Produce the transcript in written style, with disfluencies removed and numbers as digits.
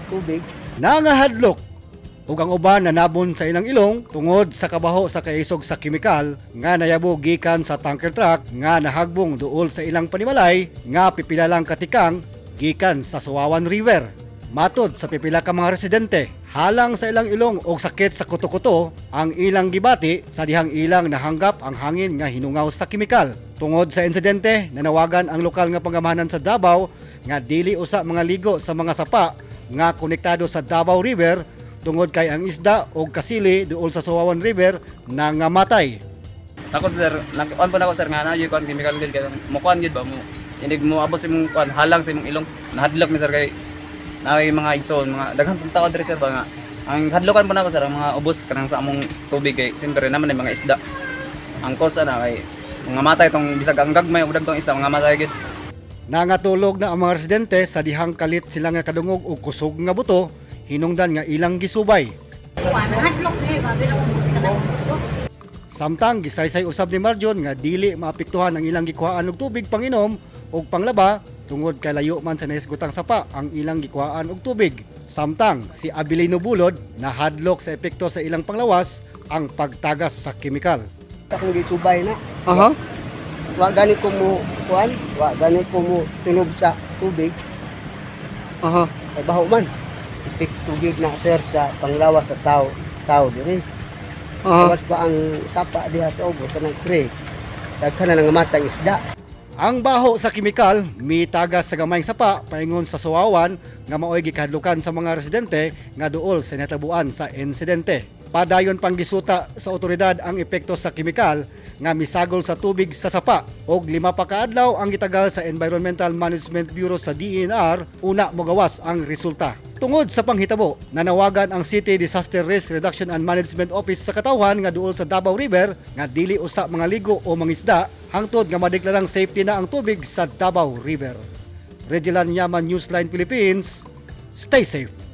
tubig. Nangahadlok ug ang uban na nabon sa ilang ilong tungod sa kabaho sa kaisog sa kemikal nga nayabo gikan sa tanker truck nga nahagbong duol sa ilang panimalay nga pipila lang katikang gikan sa Suwawan River. Matod sa pipila ka mga residente, halang sa ilang ilong og sakit sa kuto-kuto ang ilang gibati sa dihang ilang nahanggap ang hangin nga hinungaw sa kemikal. Tungod sa insidente, nanawagan ang lokal nga pangamahanan sa Davao nga dili usa mga ligo sa mga sapa nga konektado sa Davao River tungod kay ang isda o kasili duol sa Suwawan River nangamatay. Ako sir, nag-on po na ako sir nga na yung chemical gid kay mo kuan gid ba mo. Hindi mo abot sa imong kuan halang sa imong ilong. Nahadlok ni sir kay naway mga igsoon, mga daghang pong tao diri sir ba nga. Ang hadlokan po na ako sir ang mga ubos kanang sa among tubig kay siyempre naman ay mga isda. Ang cause ana kay mga matay tong bisag ang gagmay ug dagtong isa mga matay gid. Nangatulog na ang mga residente sa dihang kalit sila nga kadungog og kusog nga buto, hinungdan nga ilang gisubay. Samtang gisaysay usab ni Marjon nga dili maapektuhan ang ilang gikuhaan og tubig panginom og panglaba tungod kay layo man sa naisgutang sapa ang ilang gikuhaan og tubig. Samtang si Abilino Bulod nahadlok sa epekto sa ilang panglawas ang pagtagas sa kemikal. Akong gisubay na. Aha. Wa gani ko mo kuan, wa gani ko mo tunog sa tubig. Aha. Ay baho man. Itik tugig na sir sa panglawas sa tao diri. Tawas pa ang sapa diha sa ubos sa ng creek. Daghan na nangamatay isda. Ang baho sa kemikal mitagas sa gamayng sapa paingon sa Suwawan nga maoy gikadlukan sa mga residente nga duol sa natabuan sa insidente. Padayon pang gisuta sa otoridad ang epekto sa kemikal nga misagol sa tubig sa sapa og 5 pa ka adlaw ang gitagal sa Environmental Management Bureau sa DENR una mogawas ang resulta. Tungod sa panghitabo, nanawagan ang City Disaster Risk Reduction and Management Office sa Katawhan nga duol sa Davao River nga dili usa mga ligo o mangisda hangtod nga madeklarang safety na ang tubig sa Davao River. Regilan Yaman, Newsline Philippines. Stay safe.